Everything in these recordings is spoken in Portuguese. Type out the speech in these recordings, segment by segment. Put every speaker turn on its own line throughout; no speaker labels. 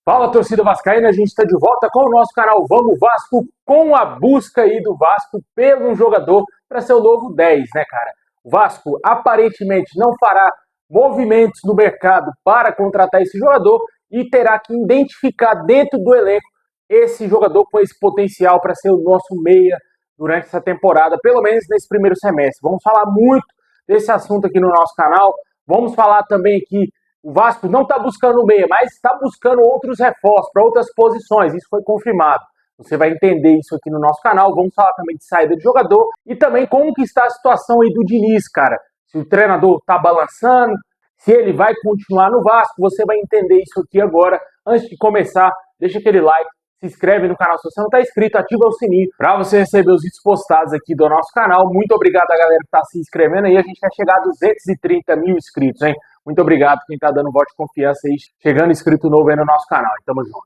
Fala, torcida vascaína, a gente está de volta com o nosso canal Vamos Vasco, com a busca aí do Vasco pelo um jogador para ser o novo 10, né, cara? O Vasco aparentemente não fará movimentos no mercado para contratar esse jogador e terá que identificar dentro do elenco esse jogador com esse potencial para ser o nosso meia durante essa temporada, pelo menos nesse primeiro semestre. Vamos falar muito desse assunto aqui no nosso canal, vamos falar também aqui. O Vasco não está buscando o meia, mas está buscando outros reforços para outras posições. Isso foi confirmado. Você vai entender isso aqui no nosso canal. Vamos falar também de saída de jogador e também como que está a situação aí do Diniz, cara. Se o treinador está balançando, se ele vai continuar no Vasco, você vai entender isso aqui agora. Antes de começar, deixa aquele like, se inscreve no canal se você não está inscrito, ativa o sininho para você receber os vídeos postados aqui do nosso canal. Muito obrigado a galera que está se inscrevendo aí. A gente vai chegar a 230 mil inscritos, hein? Muito obrigado quem está dando voto de confiança aí, chegando inscrito novo aí no nosso canal. E tamo junto.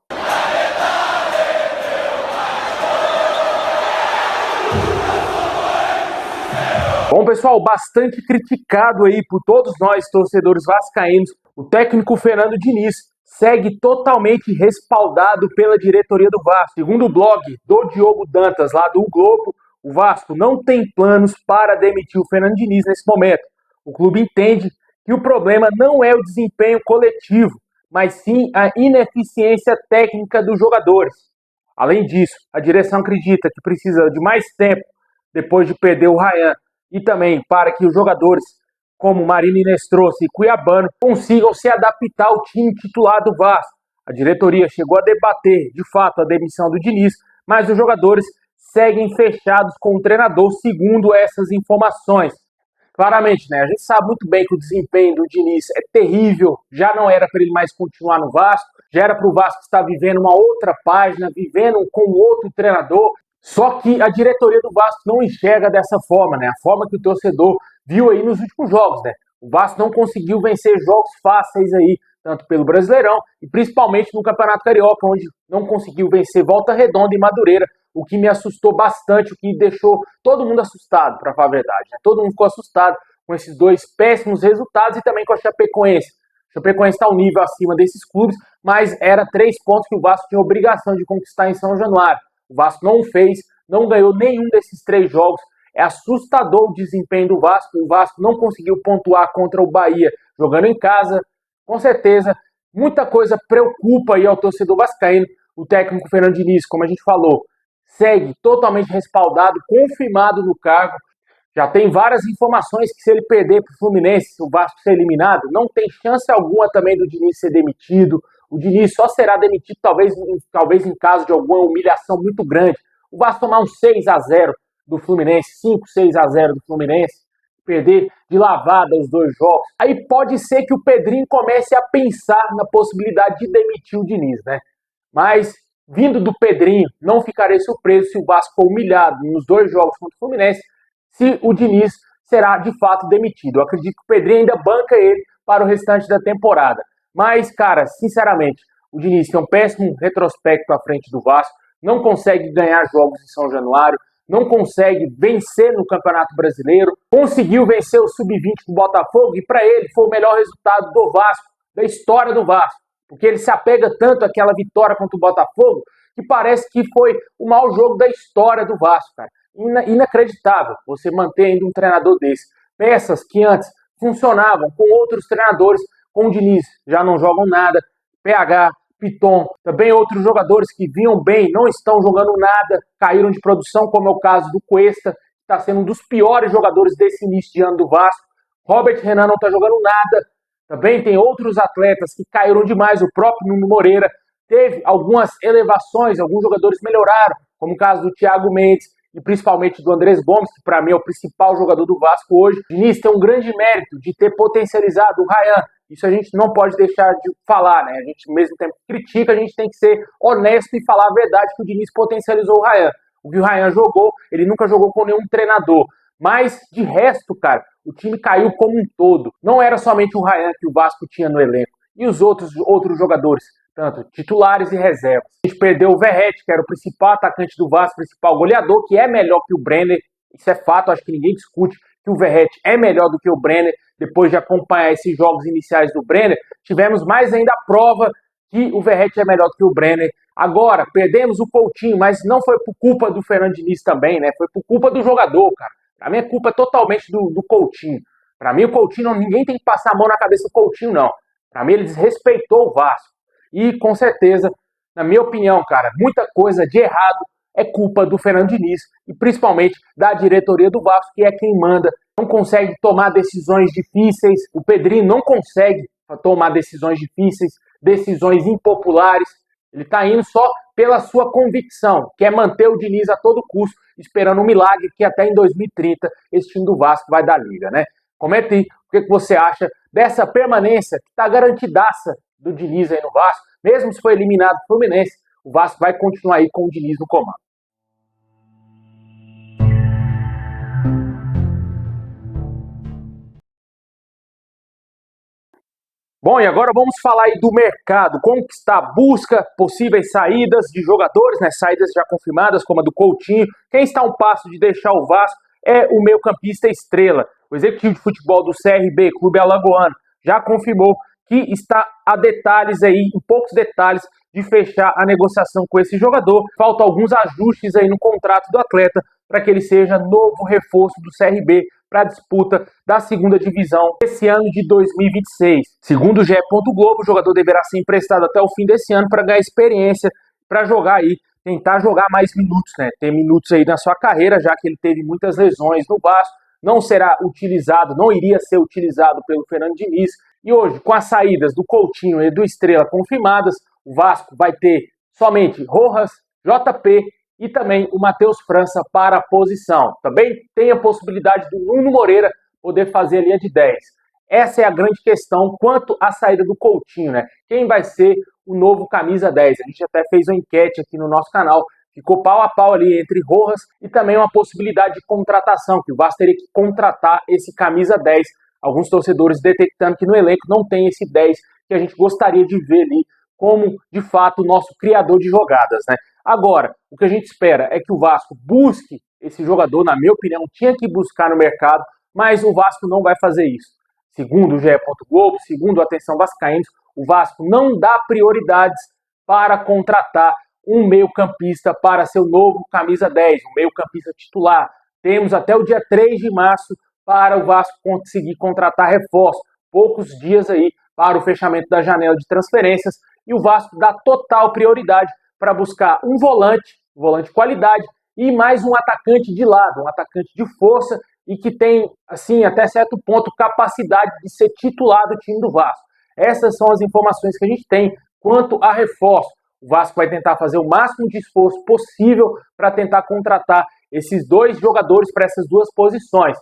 Bom, pessoal, bastante criticado aí por todos nós, torcedores vascaínos, o técnico Fernando Diniz segue totalmente respaldado pela diretoria do Vasco. Segundo o blog do Diogo Dantas, lá do Globo, o Vasco não tem planos para demitir o Fernando Diniz nesse momento. O clube entende que o problema não é o desempenho coletivo, mas sim a ineficiência técnica dos jogadores. Além disso, a direção acredita que precisa de mais tempo depois de perder o Ryan e também para que os jogadores como Marília Inestrosa e Cuiabano consigam se adaptar ao time titular do Vasco. A diretoria chegou a debater, de fato, a demissão do Diniz, mas os jogadores seguem fechados com o treinador, segundo essas informações. Claramente, né? A gente sabe muito bem que o desempenho do Diniz é terrível, já não era para ele mais continuar no Vasco, já era para o Vasco estar vivendo uma outra página, vivendo com outro treinador, só que a diretoria do Vasco não enxerga dessa forma, né? A forma que o torcedor viu aí nos últimos jogos, né? O Vasco não conseguiu vencer jogos fáceis aí, tanto pelo Brasileirão e principalmente no Campeonato Carioca, onde não conseguiu vencer Volta Redonda e Madureira, o que me assustou bastante, o que deixou todo mundo assustado, para falar a verdade. Né? Todo mundo ficou assustado com esses dois péssimos resultados e também com a Chapecoense. A Chapecoense está um nível acima desses clubes, mas era 3 pontos que o Vasco tinha obrigação de conquistar em São Januário. O Vasco não fez, não ganhou nenhum desses 3 jogos. É assustador o desempenho do Vasco. O Vasco não conseguiu pontuar contra o Bahia jogando em casa. Com certeza, muita coisa preocupa aí ao torcedor vascaíno. O técnico Fernando Diniz, como a gente falou, segue totalmente respaldado, confirmado no cargo. Já tem várias informações que se ele perder para o Fluminense, o Vasco ser eliminado, não tem chance alguma também do Diniz ser demitido. O Diniz só será demitido talvez em caso de alguma humilhação muito grande. O Vasco tomar um 6-0 do Fluminense, 5-6-0 do Fluminense, perder de lavada os 2 jogos. Aí pode ser que o Pedrinho comece a pensar na possibilidade de demitir o Diniz, né? Mas vindo do Pedrinho, não ficarei surpreso se o Vasco for humilhado nos 2 jogos contra o Fluminense, se o Diniz será de fato demitido. Eu acredito que o Pedrinho ainda banca ele para o restante da temporada. Mas, cara, sinceramente, o Diniz tem um péssimo retrospecto à frente do Vasco, não consegue ganhar jogos em São Januário, não consegue vencer no Campeonato Brasileiro, conseguiu vencer o Sub-20 do Botafogo e para ele foi o melhor resultado do Vasco, da história do Vasco. Porque ele se apega tanto àquela vitória contra o Botafogo que parece que foi o maior jogo da história do Vasco, cara. Inacreditável você manter ainda um treinador desse. Peças que antes funcionavam com outros treinadores, com o Diniz, já não jogam nada. PH, Piton, também outros jogadores que vinham bem, não estão jogando nada, caíram de produção, como é o caso do Cuesta, que está sendo um dos piores jogadores desse início de ano do Vasco. Robert Renan não está jogando nada. Também tem outros atletas que caíram demais, o próprio Nuno Moreira teve algumas elevações, alguns jogadores melhoraram, como o caso do Thiago Mendes e principalmente do Andrés Gomes, que para mim é o principal jogador do Vasco hoje. O Diniz tem um grande mérito de ter potencializado o Ryan. Isso a gente não pode deixar de falar, né? A gente, ao mesmo tempo que critica, a gente tem que ser honesto e falar a verdade que o Diniz potencializou o Ryan. O que o Ryan jogou, ele nunca jogou com nenhum treinador. Mas, de resto, cara, o time caiu como um todo. Não era somente o Ryan que o Vasco tinha no elenco. E os outros jogadores, tanto titulares e reservas. A gente perdeu o Verratti, que era o principal atacante do Vasco, principal goleador, que é melhor que o Brenner. Isso é fato, acho que ninguém discute que o Verratti é melhor do que o Brenner. Depois de acompanhar esses jogos iniciais do Brenner, tivemos mais ainda a prova que o Verratti é melhor que o Brenner. Agora, perdemos o Coutinho, mas não foi por culpa do Fernando Diniz também, né? Foi por culpa do jogador, cara. Pra mim, a culpa é totalmente do Coutinho. Pra mim, o Coutinho, ninguém tem que passar a mão na cabeça do Coutinho, não. Pra mim, ele desrespeitou o Vasco. E, com certeza, na minha opinião, cara, muita coisa de errado é culpa do Fernando Diniz e principalmente da diretoria do Vasco, que é quem manda, não consegue tomar decisões difíceis. O Pedrinho não consegue tomar decisões difíceis, decisões impopulares. Ele está indo só pela sua convicção, que é manter o Diniz a todo custo, esperando um milagre que até em 2030 esse time do Vasco vai dar liga, né? Comenta aí o que você acha dessa permanência que está garantidaça do Diniz aí no Vasco. Mesmo se for eliminado do Fluminense, o Vasco vai continuar aí com o Diniz no comando. Bom, e agora vamos falar aí do mercado, como que está a busca, possíveis saídas de jogadores, né? Saídas já confirmadas, como a do Coutinho. Quem está a um passo de deixar o Vasco é o meio-campista Estrela. O executivo de futebol do CRB, Clube Alagoano, já confirmou que está a detalhes aí, em poucos detalhes, de fechar a negociação com esse jogador. Faltam alguns ajustes aí no contrato do atleta para que ele seja novo reforço do CRB para a disputa da segunda divisão esse ano de 2026. Segundo o GE. Globo, o jogador deverá ser emprestado até o fim desse ano para ganhar experiência, para jogar aí, tentar jogar mais minutos, né? Ter minutos aí na sua carreira, já que ele teve muitas lesões no Vasco, não será utilizado, não iria ser utilizado pelo Fernando Diniz. E hoje, com as saídas do Coutinho e do Estrela confirmadas, o Vasco vai ter somente Rojas, JP e também o Matheus França para a posição. Também tem a possibilidade do Nuno Moreira poder fazer a linha de 10. Essa é a grande questão quanto à saída do Coutinho, né? Quem vai ser o novo camisa 10? A gente até fez uma enquete aqui no nosso canal. Ficou pau a pau ali entre Rojas e também uma possibilidade de contratação, que o Vasco teria que contratar esse camisa 10. Alguns torcedores detectando que no elenco não tem esse 10 que a gente gostaria de ver ali como, de fato, o nosso criador de jogadas, né? Agora, o que a gente espera é que o Vasco busque esse jogador, na minha opinião, tinha que buscar no mercado, mas o Vasco não vai fazer isso. Segundo o GE. Globo, segundo a Atenção Vascaínos, o Vasco não dá prioridades para contratar um meio-campista para seu novo camisa 10, um meio-campista titular. Temos até o dia 3 de março para o Vasco conseguir contratar reforço. Poucos dias aí para o fechamento da janela de transferências e o Vasco dá total prioridade para buscar um volante de qualidade e mais um atacante de lado, um atacante de força e que tem, assim, até certo ponto, capacidade de ser titular do time do Vasco. Essas são as informações que a gente tem quanto a reforço. O Vasco vai tentar fazer o máximo de esforço possível para tentar contratar esses dois jogadores para essas duas posições.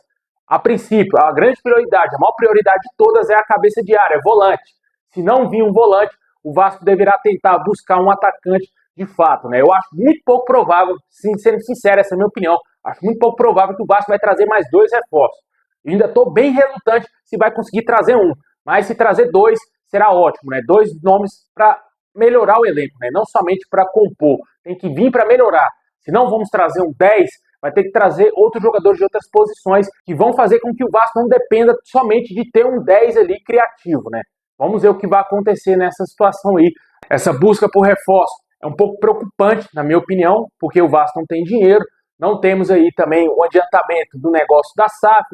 A princípio, a grande prioridade, a maior prioridade de todas é a cabeça de área, é volante. Se não vir um volante, o Vasco deverá tentar buscar um atacante de fato, né? Eu acho muito pouco provável, sendo sincero, essa é a minha opinião, acho muito pouco provável que o Vasco vai trazer mais dois reforços. Eu ainda estou bem relutante se vai conseguir trazer um, mas se trazer dois, será ótimo, né? Dois nomes para melhorar o elenco, né? Não somente para compor, tem que vir para melhorar. Se não vamos trazer um 10, vai ter que trazer outros jogadores de outras posições que vão fazer com que o Vasco não dependa somente de ter um 10 ali criativo, né? Vamos ver o que vai acontecer nessa situação aí. Essa busca por reforço é um pouco preocupante, na minha opinião, porque o Vasco não tem dinheiro, não temos aí também o adiantamento do negócio da SAF,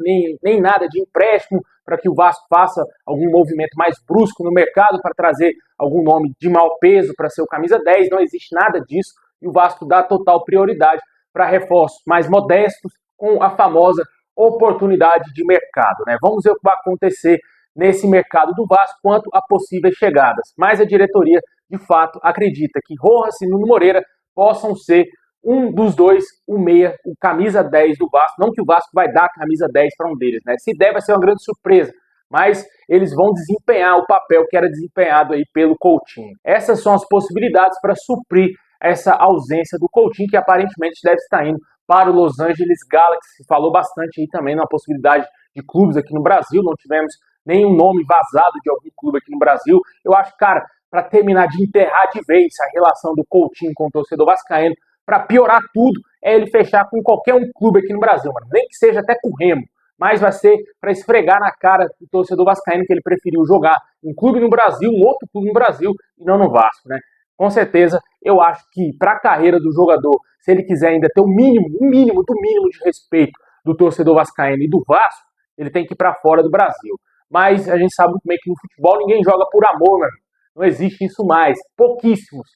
nem nada de empréstimo para que o Vasco faça algum movimento mais brusco no mercado para trazer algum nome de mau peso para ser o camisa 10, não existe nada disso e o Vasco dá total prioridade para reforços mais modestos com a famosa oportunidade de mercado, né? Vamos ver o que vai acontecer nesse mercado do Vasco quanto a possíveis chegadas. Mas a diretoria, de fato, acredita que Rojas e Nuno Moreira possam ser um dos dois, o meia, o camisa 10 do Vasco. Não que o Vasco vai dar a camisa 10 para um deles, né? Se der, vai ser uma grande surpresa. Mas eles vão desempenhar o papel que era desempenhado aí pelo Coutinho. Essas são as possibilidades para suprir essa ausência do Coutinho, que aparentemente deve estar indo para o Los Angeles Galaxy. Se falou bastante aí também na possibilidade de clubes aqui no Brasil, não tivemos nenhum nome vazado de algum clube aqui no Brasil. Eu acho, cara, para terminar de enterrar de vez a relação do Coutinho com o torcedor vascaíno, para piorar tudo, é ele fechar com qualquer um clube aqui no Brasil, mano. Nem que seja até com o Remo, mas vai ser para esfregar na cara do torcedor vascaíno que ele preferiu jogar um clube no Brasil, um outro clube no Brasil, e não no Vasco, né? Com certeza, eu acho que para a carreira do jogador, se ele quiser ainda ter o mínimo do mínimo de respeito do torcedor vascaíno e do Vasco, ele tem que ir para fora do Brasil. Mas a gente sabe muito bem que no futebol ninguém joga por amor, né? Não existe isso mais. Pouquíssimos.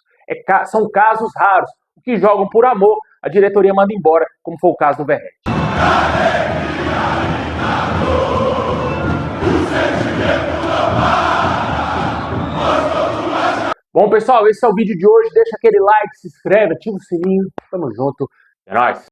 São casos raros. O que jogam por amor, a diretoria manda embora, como foi o caso do Verratti. Bom, pessoal, esse é o vídeo de hoje. Deixa aquele like, se inscreve, ativa o sininho. Tamo junto. É nóis.